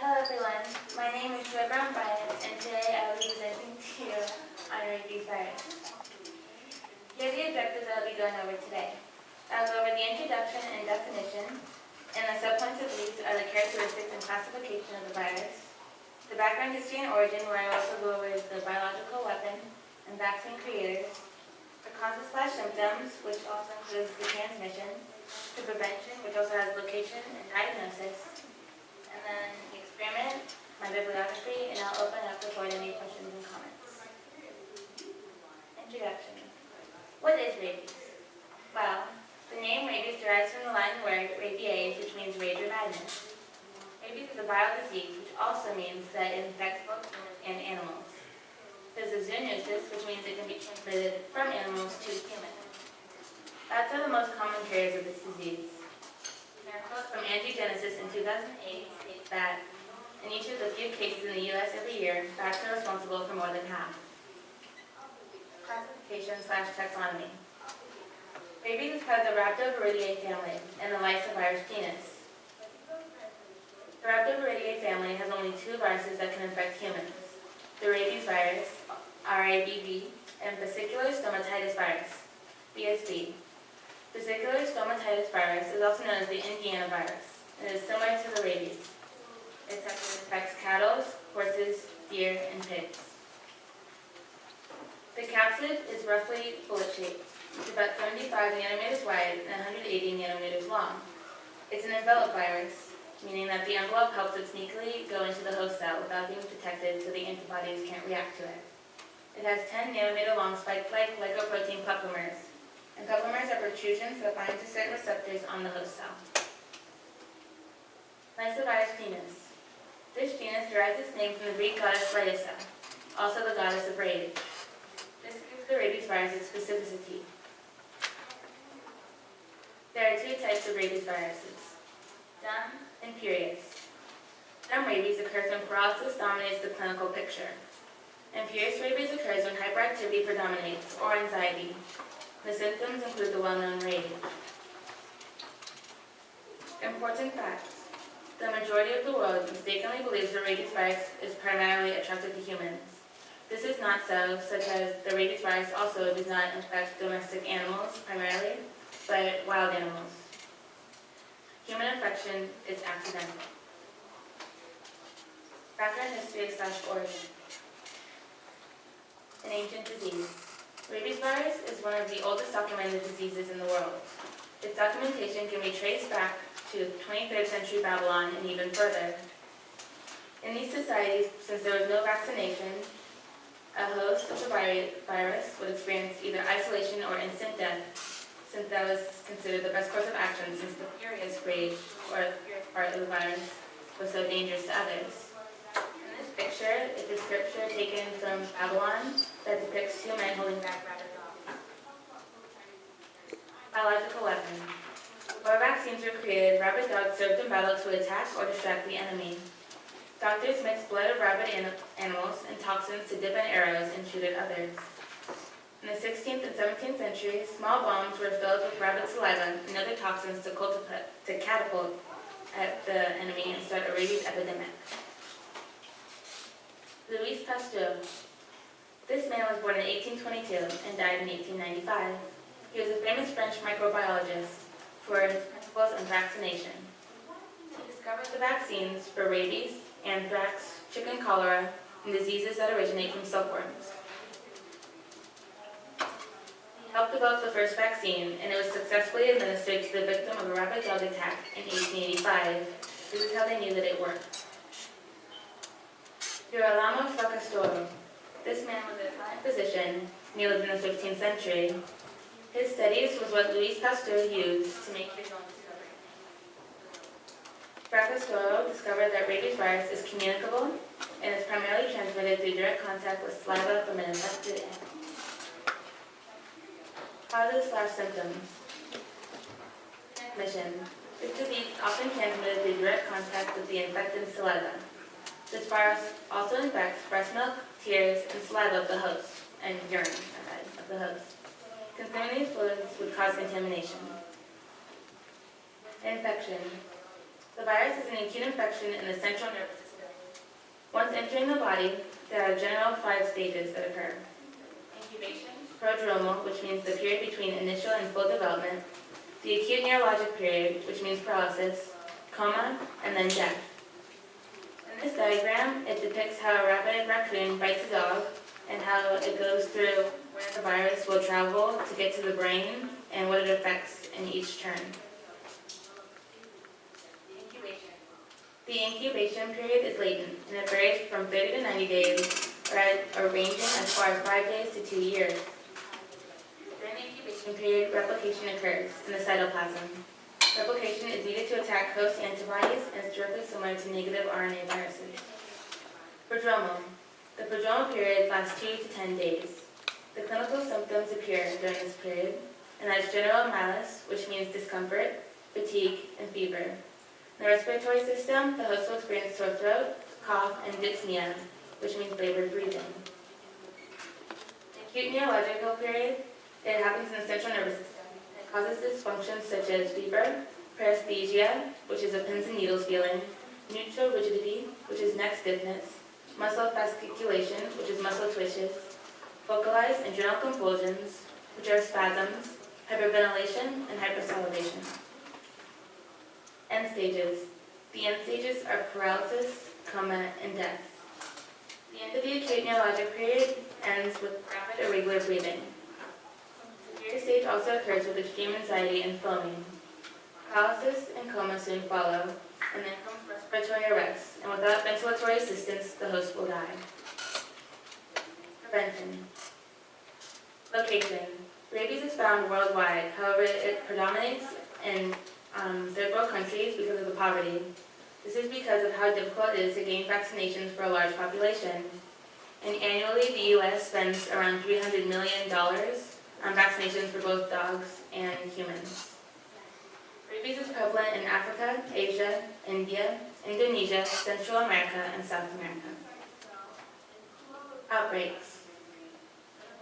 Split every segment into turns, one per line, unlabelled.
Hello everyone, my name is Brown-Bryant, and today I will be presenting to you on rabies virus. Here are the objectives I will be going over today. I will go over the introduction and definition, and the subpoints of these are the characteristics and classification of the virus, the background history and origin, where I will also go over the biological weapon and vaccine creators, the causes/symptoms, which also includes the transmission, the prevention, which also has location and diagnosis, and then the experiment, my bibliography, and I'll open up the floor to any questions and comments. Introduction. What is rabies? Well, the name rabies derives from the Latin word rabies, which means rage or madness. Rabies is a viral disease, which also means that it infects both humans and animals. There's a zoonosis, which means it can be transmitted from animals to humans. Bats are the most common carriers of this disease. A quote from Angiogenesis in 2008 states that in each of the few cases in the U.S. every year, bats are responsible for more than half. Classification/taxonomy. Rabies is part of the Rhabdoviridae family and the Lysovirus genus. The Rhabdoviridae family has only two viruses that can infect humans: the rabies virus, RABV, and vesicular stomatitis virus, VSV. Vesicular stomatitis virus is also known as the Indiana virus. It is similar to the rabies. It affects cattle, horses, deer, and pigs. The capsid is roughly bullet-shaped. It's about 75 nanometers wide and 180 nanometers long. It's an envelope virus, meaning that the envelope helps it sneakily go into the host cell without being detected so the antibodies can't react to it. It has 10 nanometer long spike-like glycoprotein couplemers, and couplemers are protrusions that bind to certain receptors on the host cell. Lysovirus genus. This genus derives its name from the Greek goddess Lysa, also the goddess of rage. This gives the rabies virus its specificity. There are two types of rabies viruses: dumb and furious. Dumb rabies occurs when paralysis dominates the clinical picture, and furious rabies occurs when hyperactivity predominates or anxiety. The symptoms include the well-known rage. Important facts. The majority of the world mistakenly believes the rabies virus is primarily attracted to humans. This is not so, such as the rabies virus also does not infect domestic animals primarily, but wild animals. Human infection is accidental. Background history/origin. An ancient disease. Rabies virus is one of the oldest documented diseases in the world. Its documentation can be traced back to 23rd century Babylon and even further. In these societies, since there was no vaccination, a host of the virus would experience either isolation or instant death, since that was considered the best course of action since the furious rage, or the furious part of the virus, was so dangerous to others. In this picture is a scripture taken from Babylon that depicts two men holding back rabid dogs. Biological weapon. Before vaccines were created, rabid dogs served in battle to attack or distract the enemy. Doctors mixed blood of rabid animals and toxins to dip in arrows and shoot at others. In the 16th and 17th centuries, small bombs were filled with rabid saliva and other toxins to catapult at the enemy and start a rabies epidemic. Louis Pasteur. This man was born in 1822 and died in 1895. He was a famous French microbiologist for his principles on vaccination. He discovered the vaccines for rabies, anthrax, chicken cholera, and diseases that originate from silkworms. He helped develop the first vaccine, and it was successfully administered to the victim of a rabid dog attack in 1885. This is how they knew that it worked. Girolamo Fracastoro. This man was an Italian physician, and he lived in the 15th century. His studies was what Louis Pasteur used to make his own discovery. Fracastoro discovered that rabies virus is communicable and is primarily transmitted through direct contact with saliva from an infected animal. Causes/symptoms. Transmission. This disease is often transmitted through direct contact with the infected saliva. This virus also infects breast milk, tears, and saliva of the host, and urine of the host. Consuming these fluids would cause contamination. Infection. The virus is an acute infection in the central nervous system Once entering the body, there are general 5 stages that occur. Incubation, prodromal, which means the period between initial and full development, the acute neurologic period, which means paralysis, coma, and then death. In this diagram, it depicts how a rabid raccoon bites a dog and how it goes through where the virus will travel to get to the brain and what it affects in each turn. Incubation. The incubation period is latent, and it varies from 30 to 90 days, or ranging as far as 5 days to 2 years. During the incubation period, replication occurs in the cytoplasm. Replication is needed to attack host antibodies and is directly similar to negative RNA viruses. Prodromal. The prodromal period lasts 2 to 10 days. The clinical symptoms appear during this period, and that's general malaise, which means discomfort, fatigue, and fever. In the respiratory system, the host will experience sore throat, cough, and dyspnea, which means labored breathing. The acute neurological period, it happens in the central nervous system. It causes dysfunctions such as fever, paresthesia, which is a pins and needles feeling, neutral rigidity, which is neck stiffness, muscle fasciculation, which is muscle twitches, focalized adrenal convulsions, which are spasms, hyperventilation, and hypersalivation. End stages. The end stages are paralysis, coma, and death. The end of the acute neurologic period ends with rapid irregular breathing. The severe stage also occurs with extreme anxiety and foaming. Paralysis and coma soon follow, and then comes respiratory arrest, and without ventilatory assistance, the host will die. Prevention. Location. Rabies is found worldwide, however, it predominates in third world countries because of the poverty. This is because of how difficult it is to gain vaccinations for a large population. And annually, the U.S. spends around $300 million on vaccinations for both dogs and humans. Rabies is prevalent in Africa, Asia, India, Indonesia, Central America, and South America. Outbreaks.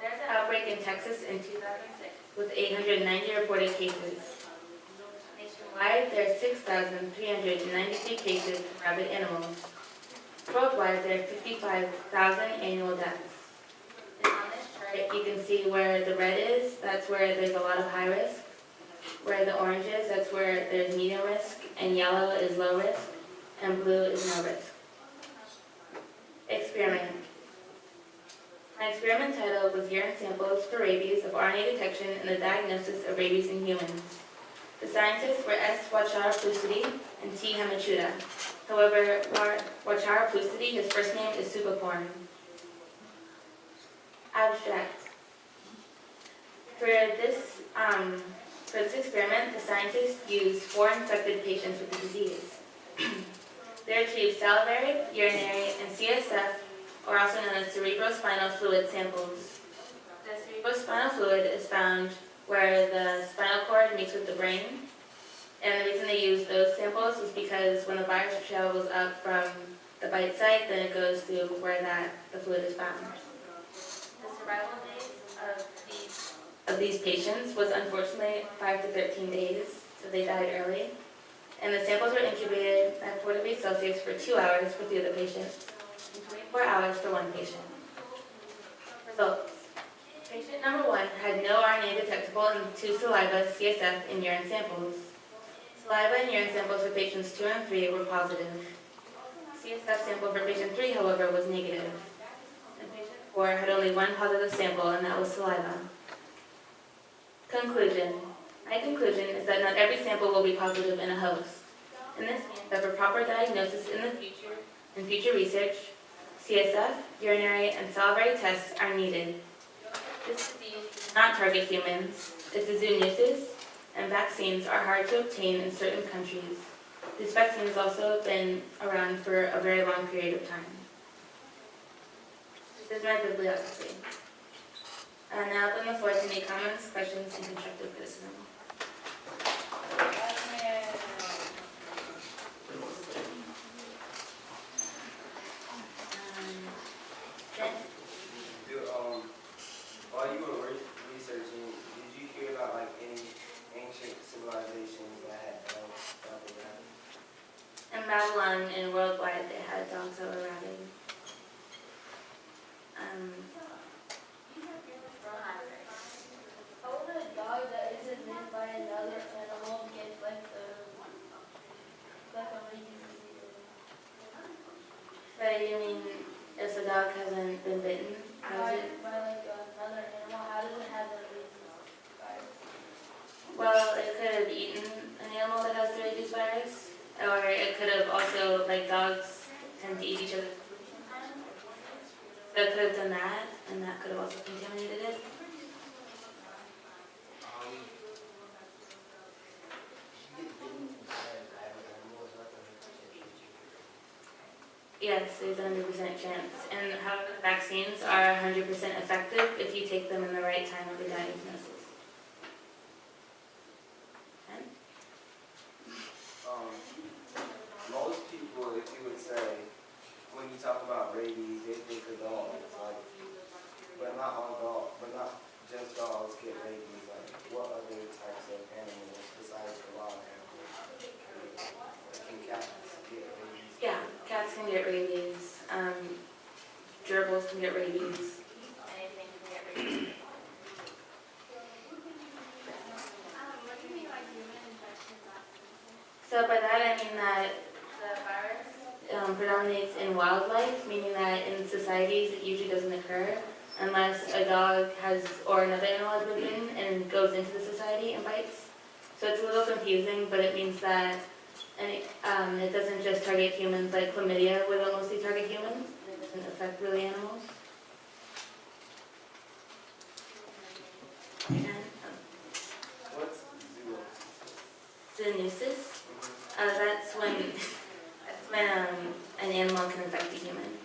There's an outbreak in Texas in 2006 with 890 reported cases. Nationwide, there are 6,393 cases of rabid animals. Worldwide, there are 55,000 annual deaths. And on this chart, you can see where the red is, that's where there's a lot of high risk. Where the orange is, that's where there's medium risk, and yellow is low risk, and blue is no risk. Experiment. My experiment title was Urine Samples for Rabies of RNA Detection and the Diagnosis of Rabies in Humans. The scientists were S. Wachara-Plusidi and T. Hamachuda. However, Wachara-Plusidi, his first name is Supaporn. Abstract. For this experiment, the scientists used 4 infected patients with the disease. They retrieved salivary, urinary, and CSF, or also known as cerebrospinal fluid samples. The cerebrospinal fluid is found where the spinal cord meets with the brain. And the reason they use those samples is because when the virus travels up from the bite site, then it goes to where the fluid is found. The survival days of these patients was unfortunately 5 to 13 days, so they died early. And the samples were incubated at 4 degrees Celsius for 2 hours for 3 of the patients, and 24 hours for 1 patient. Results. Patient number 1 had no RNA detectable in 2 saliva, CSF, and urine samples. Saliva and urine samples for patients 2 and 3 were positive. CSF sample for patient 3, however, was negative. And patient 4 had only 1 positive sample, and that was saliva. Conclusion. My conclusion is that not every sample will be positive in a host. And this means that for proper diagnosis in the future research, CSF, urinary, and salivary tests are needed. This disease does not target humans. It's a zoonosis, and vaccines are hard to obtain in certain countries. This vaccine has also been around for a very long period of time. This is my bibliography. And now open the floor to any comments, questions, and constructive criticism.
While you were researching, did you hear about like any ancient civilizations that had dogs that were rabid?
In Babylon and worldwide, they had dogs that were rabid.
How would a dog that isn't bitten by another animal get like a rabies disease?
So you mean if the dog hasn't been bitten, how is it?
By like another animal, how does it have the rabies virus?
Well, it could have eaten an animal that has the rabies virus, or it could have also, like dogs tend to eat each other. So it could have done that, and that could have also contaminated it. Yes, there's a 100% chance. And however, vaccines are 100% effective if you take them in the right time of the diagnosis. And
Most people, if you would say, when you talk about rabies, they think of dogs, like, but not all dogs, but not just dogs get rabies. Like, what other types of animals besides the wild animals? Can cats get rabies?
yeah, cats can get rabies. Gerbils can get rabies. Anything can get rabies.
What do you mean by human infection?
So by that I mean that the virus predominates in wildlife, meaning that in societies it usually doesn't occur unless a dog has, or another animal has been bitten and goes into the society and bites. So it's a little confusing, but it means that it doesn't just target humans, like chlamydia would mostly target humans. It doesn't affect really animals. And,
What's zoonosis?
zoonosis, that's when an animal can infect a human.